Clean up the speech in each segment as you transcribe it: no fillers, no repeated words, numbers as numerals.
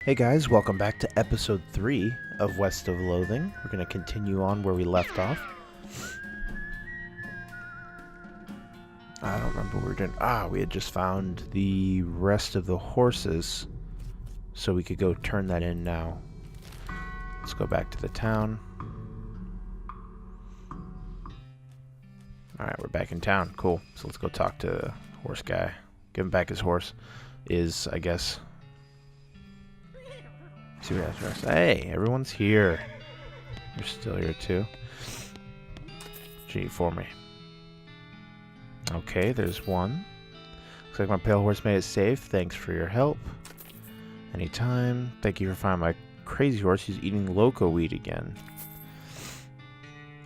Hey guys, welcome back to episode 3 of West of Loathing. We're going to continue on where we left off. I don't remember what we were doing. We had just found the rest of the horses, so we could go turn that in now. Let's go back to the town. Alright, we're back in town. Cool. So let's go talk to the horse guy. Give him back his horse. I guess. See what he has for us. Hey, everyone's here. You're still here too. What you need for me? Okay, there's one. Looks like my pale horse made it safe. Thanks for your help. Anytime. Thank you for finding my crazy horse. He's eating loco weed again.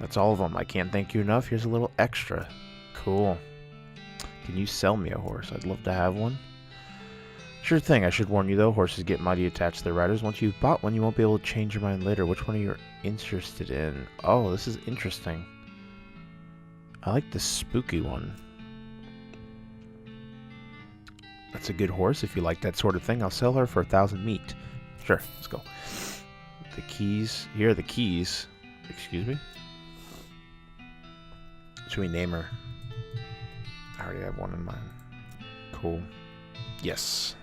That's all of them. I can't thank you enough. Here's a little extra. Cool. Can you sell me a horse? I'd love to have one. Sure thing. I should warn you though, horses get mighty attached to their riders. Once you've bought one, you won't be able to change your mind later. Which one are you interested in? Oh, this is interesting. I like the spooky one. That's a good horse. If you like that sort of thing, I'll sell her for 1,000 meat. Sure, let's go. The keys. Here are the keys. Excuse me? Should we name her? I already have one in mind. Cool. Yes.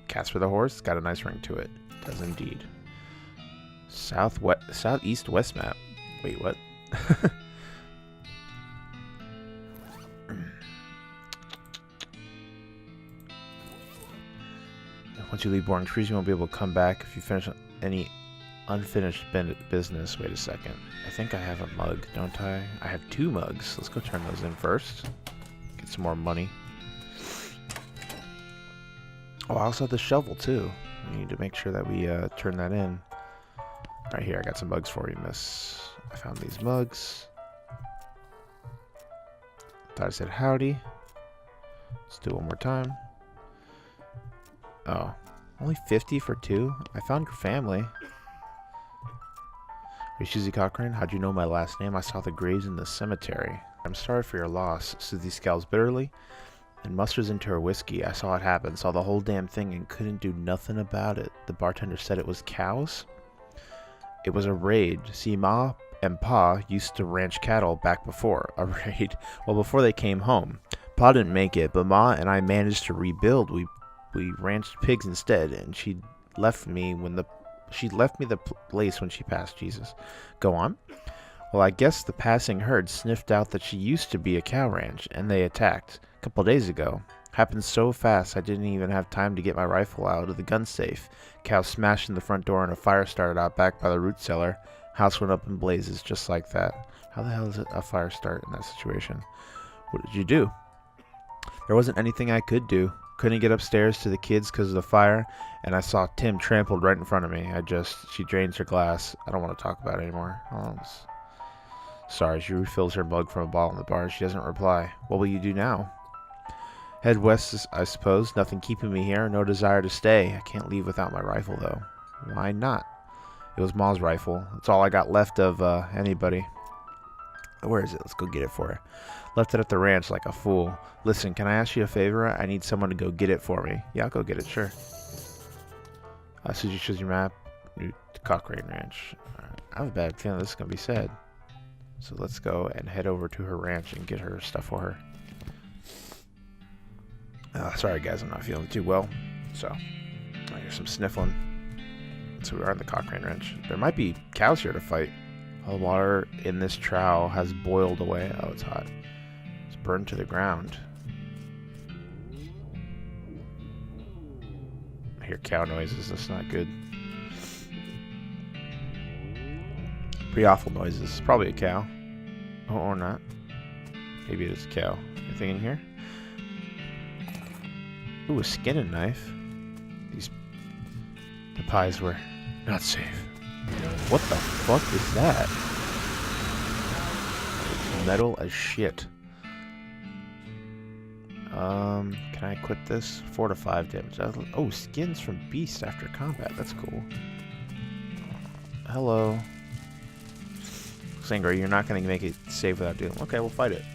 Casper the horse. Got a nice ring to it. Does indeed. Southeast west map. Wait, what? Once you leave Boring Trees, you won't be able to come back if you finish any unfinished business. Wait a second. I think I have a mug, don't I? I have 2 mugs. Let's go turn those in first. Get some more money. Oh, I also have the shovel, too. We need to make sure that we turn that in. Right here, I got some mugs for you, miss. I found these mugs. Thought I said howdy. Let's do it one more time. Oh, only 50 for 2? I found your family. Are you Susie Cochran? How'd you know my last name? I saw the graves in the cemetery. I'm sorry for your loss. Susie scowls bitterly and musters into her whiskey. I saw it happen, saw the whole damn thing, and couldn't do nothing about it. The bartender said it was cows. It was a raid. See, Ma and Pa used to ranch cattle back before. A raid? Well, before they came home. Pa didn't make it, but Ma and I managed to rebuild. We ranched pigs instead, and she left me the place when she passed. Jesus. Go on. Well, I guess the passing herd sniffed out that she used to be a cow ranch, and they attacked. A couple days ago. Happened so fast I didn't even have time to get my rifle out of the gun safe. Cows smashed in the front door and a fire started out back by the root cellar. House went up in blazes just like that. How the hell does a fire start in that situation? What did you do? There wasn't anything I could do. Couldn't get upstairs to the kids because of the fire, and I saw Tim trampled right in front of me. She drains her glass. I don't want to talk about it anymore. Sorry, she refills her mug from a bottle in the bar. She doesn't reply. What will you do now? Head west, I suppose. Nothing keeping me here. No desire to stay. I can't leave without my rifle, though. Why not? It was Ma's rifle. It's all I got left of anybody. Where is it? Let's go get it for her. Left it at the ranch like a fool. Listen, can I ask you a favor? I need someone to go get it for me. Yeah, I'll go get it, sure. So you choose your map. New Cochran Ranch. Right. I have a bad feeling this is going to be sad. So let's go and head over to her ranch and get her stuff for her. Sorry guys, I'm not feeling too well. So, I hear some sniffling. So we are in the Cochran Ranch. There might be cows here to fight. All the water in this trough has boiled away. Oh, it's hot. It's burned to the ground. I hear cow noises. That's not good. Pretty awful noises. It's probably a cow. Oh, or not. Maybe it is a cow. Anything in here? Ooh, a skinning knife. The pies were not safe. What the fuck is that? It's metal as shit. Can I equip this? 4 to 5 damage. Oh, skins from beasts after combat. That's cool. Hello. Looks angry. You're not going to make it safe without doing. Okay, we'll fight it.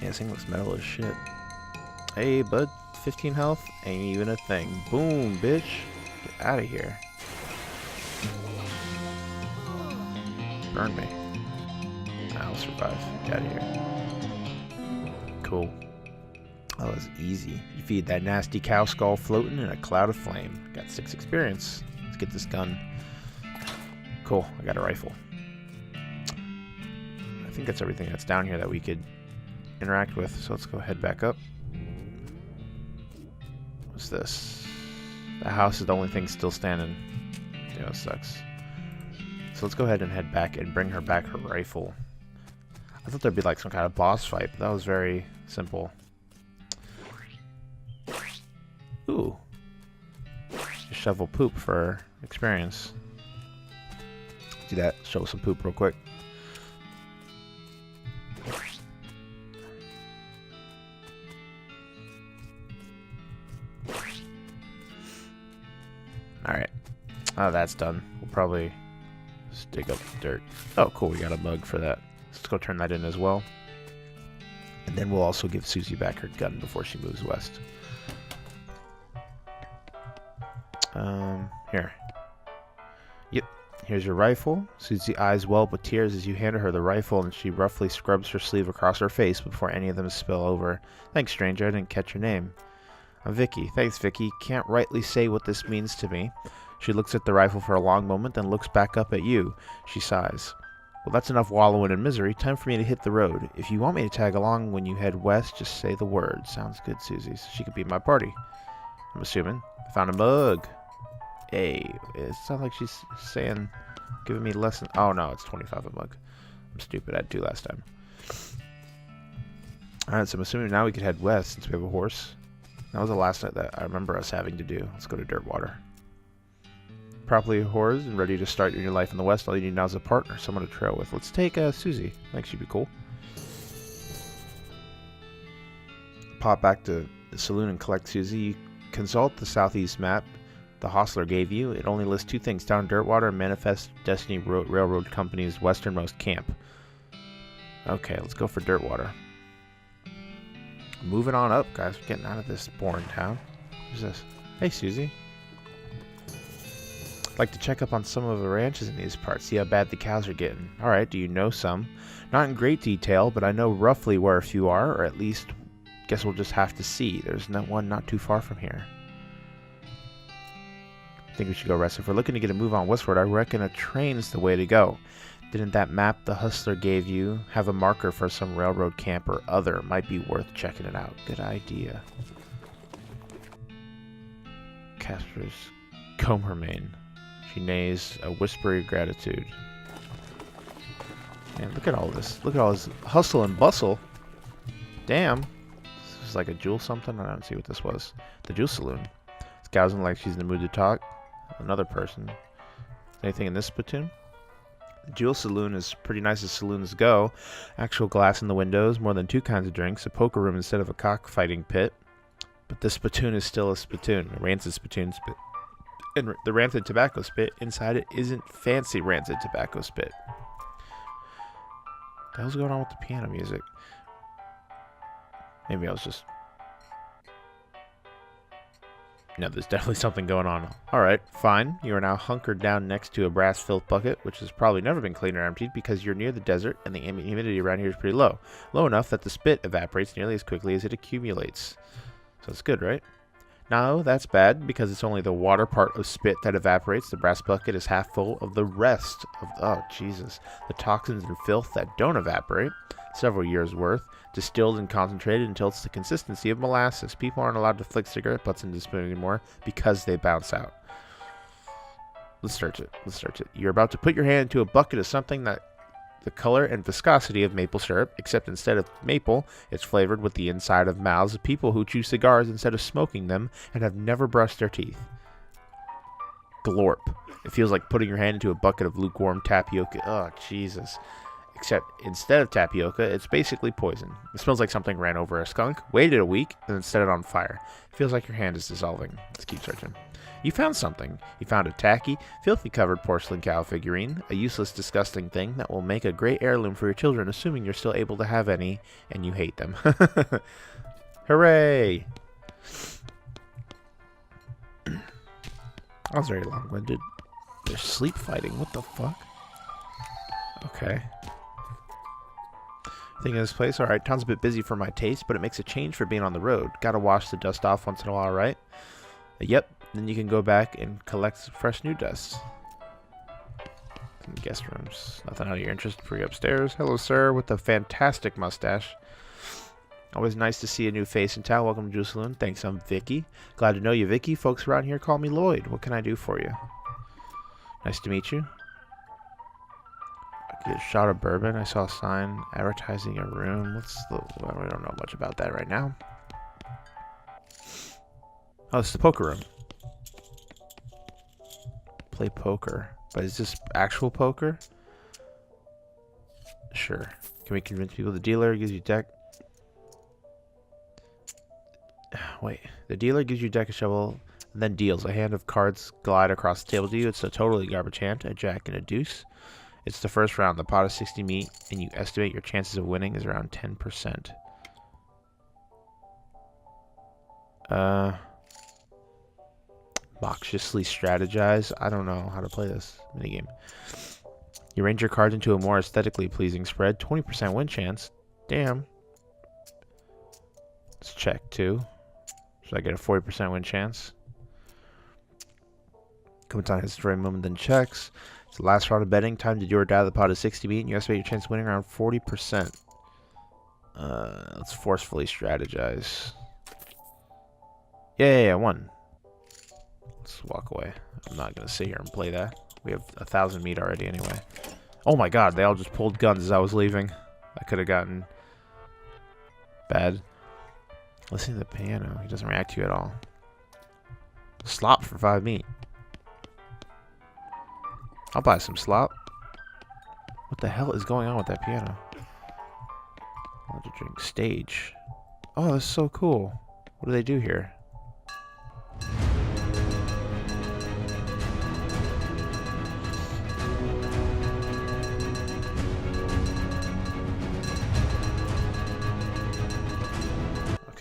Yeah, this thing looks metal as shit. Hey, bud. 15 health? Ain't even a thing. Boom, bitch. Get out of here. Burn me. I'll survive. Get out of here. Cool. That was easy. You feed that nasty cow skull floating in a cloud of flame. Got 6 experience. Let's get this gun. Cool. I got a rifle. I think that's everything that's down here that we could interact with. So let's go head back up. What's this? The house is the only thing still standing. Yeah, that sucks. So let's go ahead and head back and bring her back her rifle. I thought there'd be like some kind of boss fight, but that was very simple. Ooh. Just shovel poop for experience. Do that. Shovel some poop real quick. Alright. Oh, that's done. We'll probably just dig up the dirt. Oh, cool. We got a mug for that. Let's go turn that in as well. And then we'll also give Susie back her gun before she moves west. Here. Yep. Here's your rifle. Susie eyes well but tears as you hand her the rifle, and she roughly scrubs her sleeve across her face before any of them spill over. Thanks, stranger. I didn't catch your name. I'm Vicki. Thanks, Vicki. Can't rightly say what this means to me. She looks at the rifle for a long moment, then looks back up at you. She sighs. Well, that's enough wallowing in misery. Time for me to hit the road. If you want me to tag along when you head west, just say the word. Sounds good, Susie. So she could be my party. I'm assuming. I found a mug. Hey, it sounds like she's saying, giving me less than... Oh, no, it's 25 a mug. I'm stupid. I had 2 last time. Alright, so I'm assuming now we could head west since we have a horse. That was the last night that I remember us having to do. Let's go to Dirtwater. Properly horsed and ready to start your new life in the west. All you need now is a partner, someone to trail with. Let's take Susie. I think she'd be cool. Pop back to the saloon and collect Susie. You consult the southeast map the hostler gave you. It only lists 2 things: down Dirtwater and Manifest Destiny Railroad Company's westernmost camp. Okay, let's go for Dirtwater. Moving on up, guys. We're getting out of this boring town. Who's this? Hey, Susie. I'd like to check up on some of the ranches in these parts, see how bad the cows are getting. Alright, do you know some? Not in great detail, but I know roughly where a few are, or at least, guess we'll just have to see. There's one not too far from here. I think we should go rest. If we're looking to get a move on westward, I reckon a train's the way to go. Didn't that map the hustler gave you have a marker for some railroad camp or other? Might be worth checking it out. Good idea. Casper's Comer Mane. She neighs a whispery gratitude. Man, look at all this. Look at all this hustle and bustle. Damn. This is like a jewel something? I don't see what this was. The Jewel Saloon. Scousing like she's in the mood to talk. Another person. Anything in this platoon? The Jewel Saloon is pretty nice as saloons go. Actual glass in the windows, more than 2 kinds of drinks, a poker room instead of a cockfighting pit. But this spittoon is still a spittoon, a rancid spittoon spit. And the rancid tobacco spit inside it isn't fancy rancid tobacco spit. What the hell's going on with the piano music? Maybe I was just... No, there's definitely something going on. Alright, fine. You are now hunkered down next to a brass filth bucket, which has probably never been cleaned or emptied because you're near the desert and the ambient humidity around here is pretty low. Low enough that the spit evaporates nearly as quickly as it accumulates. So it's good, right? No, that's bad because it's only the water part of spit that evaporates. The brass bucket is half full of the rest of... Oh, Jesus. The toxins and filth that don't evaporate. Several years' worth. Distilled and concentrated until it's the consistency of molasses. People aren't allowed to flick cigarette butts into the spoon anymore because they bounce out. Let's search it. Let's search it. You're about to put your hand into a bucket of something that the color and viscosity of maple syrup, except instead of maple, it's flavored with the inside of mouths of people who chew cigars instead of smoking them and have never brushed their teeth. Glorp. It feels like putting your hand into a bucket of lukewarm tapioca. Oh, Jesus. Except instead of tapioca, it's basically poison. It smells like something ran over a skunk, waited a week, and then set it on fire. It feels like your hand is dissolving. Let's keep searching. You found something. You found a tacky, filthy covered porcelain cow figurine, a useless, disgusting thing that will make a great heirloom for your children, assuming you're still able to have any, and you hate them. Hooray! That was very long-winded. They're sleep fighting. What the fuck? Okay. Thinking of this place? Alright, town's a bit busy for my taste, but it makes a change for being on the road. Gotta wash the dust off once in a while, right? Yep. Then you can go back and collect fresh new dust. Guest rooms. Nothing out of your interest for you upstairs. Hello, sir, with a fantastic mustache. Always nice to see a new face in town. Welcome to Saloon. Thanks, I'm Vicki. Glad to know you, Vicki. Folks around here call me Lloyd. What can I do for you? Nice to meet you. I get a shot of bourbon. I saw a sign advertising a room. Well, we don't know much about that right now. Oh, this is the poker room. Play poker. But is this actual poker? Sure. Can we convince people the dealer gives you deck? Wait. The dealer gives you deck, a shovel, and then deals. A hand of cards glide across the table to you. It's a totally garbage hand, a jack and a deuce. It's the first round. The pot is 60 meat, and you estimate your chances of winning is around 10%. Obnoxiously strategize. I don't know how to play this minigame. You arrange your cards into a more aesthetically pleasing spread. 20% win chance. Damn. Let's check too. So I get a 40% win chance. Comes on his destroy moment, then checks. It's the last round of betting. Time to do or die. The pot is 60 meat, and you estimate your chance of winning around 40%. Let's forcefully strategize. Yeah, won. Let's walk away. I'm not gonna sit here and play that. We have 1,000 meat already anyway. Oh my god, they all just pulled guns as I was leaving. I could have gotten bad. Listen to the piano. He doesn't react to you at all. Slop for 5 meat. I'll buy some slop. What the hell is going on with that piano? I'll have to drink stage. Oh, that's so cool. What do they do here?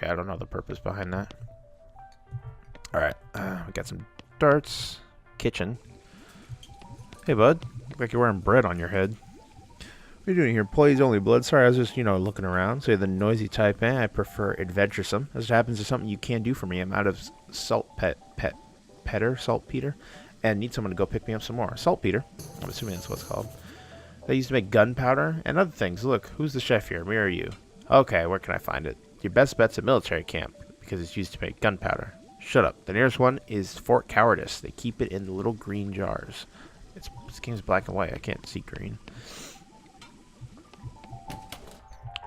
I don't know the purpose behind that. Alright, we got some darts. Kitchen. Hey, bud. Look like you're wearing bread on your head. What are you doing here? Employees only, blood. Sorry, I was just, looking around. So you're the noisy type, I prefer adventuresome. As it happens, there's something you can do for me. I'm out of saltpeter, and need someone to go pick me up some more. Saltpeter. I'm assuming that's what it's called. They used to make gunpowder and other things. Look, who's the chef here? Me or you? Okay, where can I find it? Your best bet's at military camp, because it's used to make gunpowder. Shut up. The nearest one is Fort Cowardice. They keep it in the little green jars. This game's black and white. I can't see green.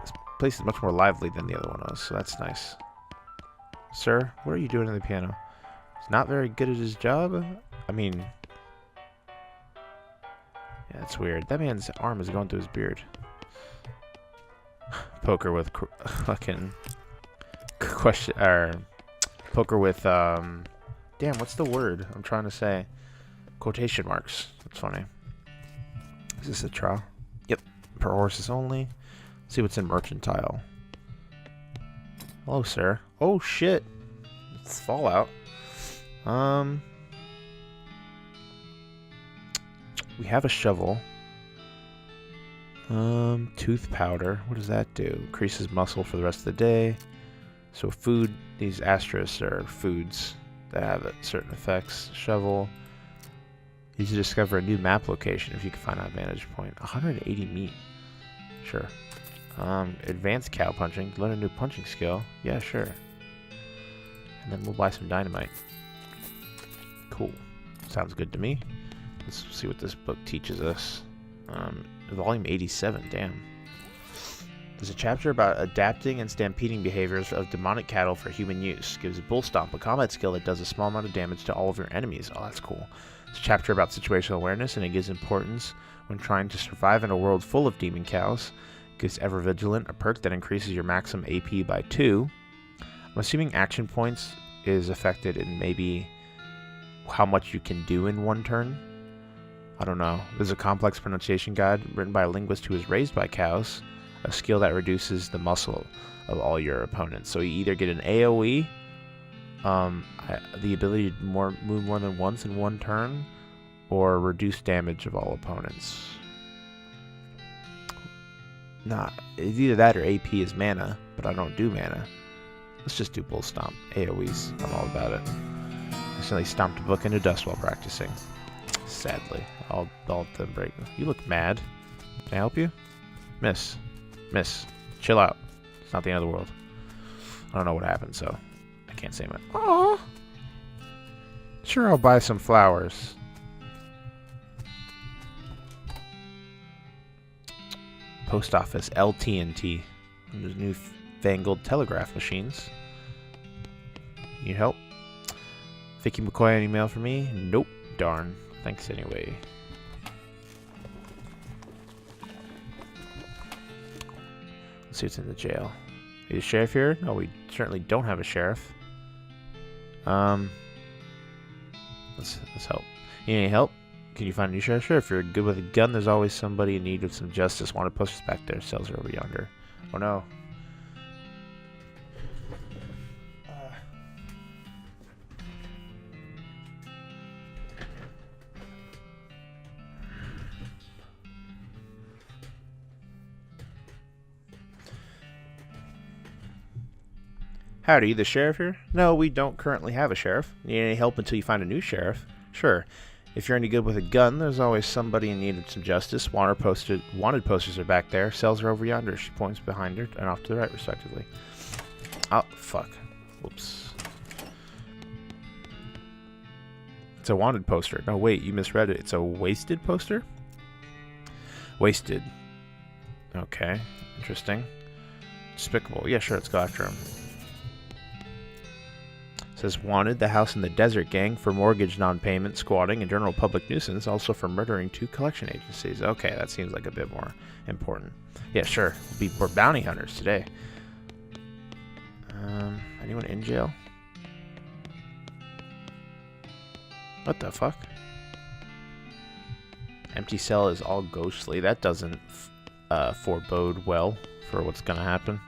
This place is much more lively than the other one was, so that's nice. Sir, what are you doing on the piano? He's not very good at his job? I mean... yeah, that's weird. That man's arm is going through his beard. Poker with fucking question, or poker with damn, what's the word I'm trying to say? Quotation marks. That's funny. Is this a trial? Yep. Per horses only. Let's see what's in mercantile. Hello, sir. Oh shit. It's Fallout. We have a shovel. Tooth powder. What does that do? Increases muscle for the rest of the day. So food, these asterisks are foods that have certain effects. Shovel. You to discover a new map location if you can find a vantage point. 180 meat. Sure. Advanced cow punching. Learn a new punching skill. Yeah, sure. And then we'll buy some dynamite. Cool. Sounds good to me. Let's see what this book teaches us. Volume 87, damn. There's a chapter about adapting and stampeding behaviors of demonic cattle for human use. Gives a bull stomp, a combat skill that does a small amount of damage to all of your enemies. Oh, that's cool. It's a chapter about situational awareness, and it gives importance when trying to survive in a world full of demon cows. Gives Ever Vigilant, a perk that increases your maximum AP by 2. I'm assuming action points is affected in maybe how much you can do in one turn. I don't know. There's a complex pronunciation guide written by a linguist who was raised by cows. A skill that reduces the muscle of all your opponents. So you either get an AoE The ability to move more than once in one turn, or reduce damage of all opponents. Nah, it's either that or AP is mana, but I don't do mana. Let's just do Bull Stomp. AoEs, I'm all about it. Recently stomped a book into dust while practicing. Sadly, all of them break. You look mad. Can I help you? Miss. Chill out. It's not the end of the world. I don't know what happened, so I can't say much. Aww. Sure, I'll buy some flowers. Post office, LTNT. There's new fangled telegraph machines. Need help? Vicki McCoy, any mail for me? Nope. Darn. Thanks anyway. Let's see what's in the jail. Is the sheriff here? No, we certainly don't have a sheriff. Let's help. You need any help? Can you find a new sheriff? Sure, if you're good with a gun, there's always somebody in need of some justice. Wanted posters back there. Cells are over yonder. Oh no. Howdy, the sheriff here? No, we don't currently have a sheriff. Need any help until you find a new sheriff? Sure. If you're any good with a gun, there's always somebody in need of some justice. Wanted posters are back there. Cells are over yonder. She points behind her and off to the right, respectively. Oh, fuck. Whoops. It's a wanted poster. No, wait, you misread it. It's a wasted poster? Wasted. Okay. Interesting. Despicable. Yeah, sure, let's go after him. Says wanted, the house in the desert gang for mortgage non-payment, squatting, and general public nuisance, also for murdering 2 collection agencies. Okay, that seems like a bit more important. Yeah, sure. We're bounty hunters today. Anyone in jail? What the fuck? Empty cell is all ghostly. That doesn't forebode well for what's gonna happen.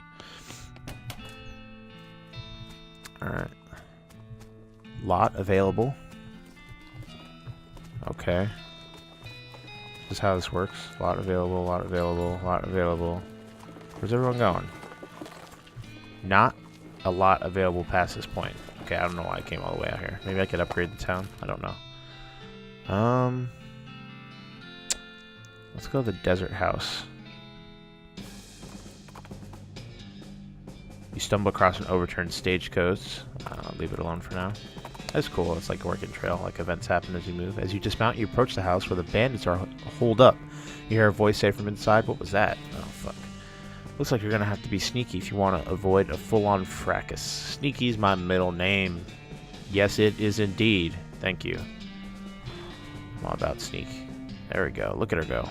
Alright. Lot available. Okay. This is how this works. Lot available, lot available, lot available. Where's everyone going? Not a lot available past this point. Okay, I don't know why I came all the way out here. Maybe I could upgrade the town. I don't know. Let's go to the desert house. You stumble across an overturned stagecoach. I'll leave it alone for now. That's cool. It's like a working trail. Like events happen as you move. As you dismount, you approach the house where the bandits are holed up. You hear a voice say from inside, "What was that?" Oh, fuck. Looks like you're going to have to be sneaky if you want to avoid a full-on fracas. Sneaky's my middle name. Yes, it is indeed. Thank you. I'm all about sneak. There we go. Look at her go.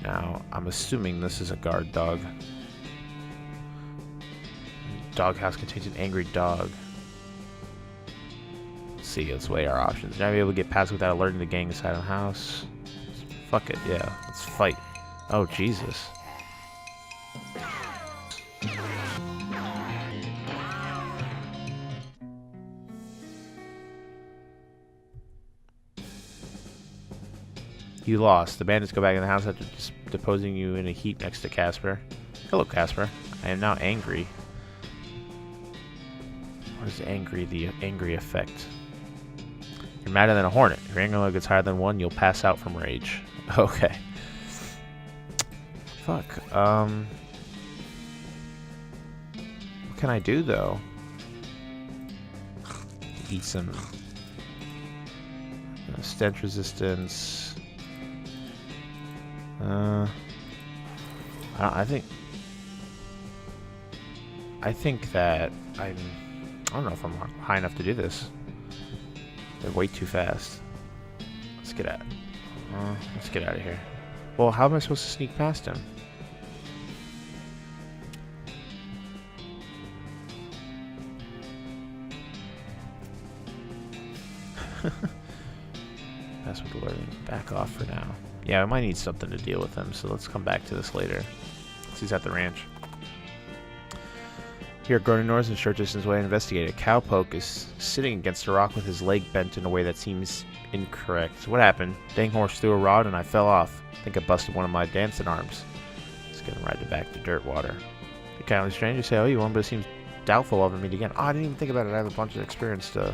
Now, I'm assuming this is a guard dog. Doghouse contains an angry dog. Let's see, let's weigh our options. Never be able to get past without alerting the gang inside the house. Fuck it, yeah. Let's fight. Oh, Jesus. You lost. The bandits go back in the house after deposing you in a heap next to Casper. Hello, Casper. I am now angry. What is angry? The angry effect. You're madder than a hornet. If your anger level gets higher than 1, you'll pass out from rage. Okay. Fuck. What can I do, though? Eat some... stench resistance. I think that I don't know if I'm high enough to do this. They're way too fast. Let's get out of here. Well, how am I supposed to sneak past him? Password alerting. Back off for now. Yeah, I might need something to deal with him, so let's come back to this later. He's at the ranch. Hear groaning noise and short distance away and investigate. A cowpoke is sitting against a rock with his leg bent in a way that seems incorrect. What happened? Dang horse threw a rod and I fell off. I think I busted one of my dancing arms. Let's get him right back to dirt water. The kindly stranger say, oh, you won, but it seems doubtful of meet again. Oh, I didn't even think about it. I have a bunch of experience to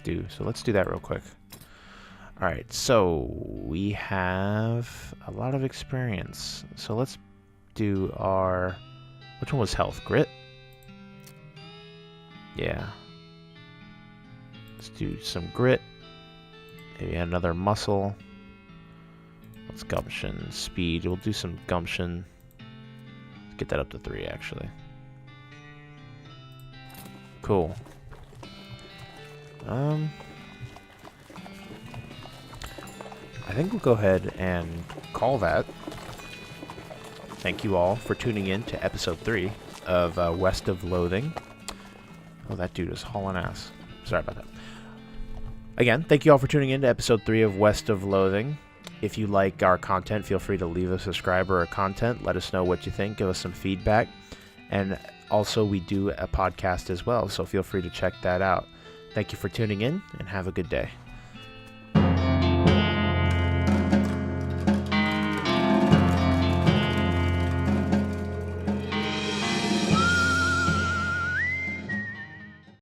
do. So let's do that real quick. Alright, so we have a lot of experience. So let's do our... Which one was health? Grit? Yeah. Let's do some grit. Maybe another muscle. What's gumption? Speed. We'll do some gumption. Let's get that up to 3, actually. Cool. I think we'll go ahead and call that. Thank you all for tuning in to episode 3 of West of Loathing. Oh, that dude is hauling ass. Sorry about that. Again, thank you all for tuning in to episode 3 of West of Loathing. If you like our content, feel free to leave a subscriber or content. Let us know what you think. Give us some feedback. And also, we do a podcast as well, so feel free to check that out. Thank you for tuning in, and have a good day.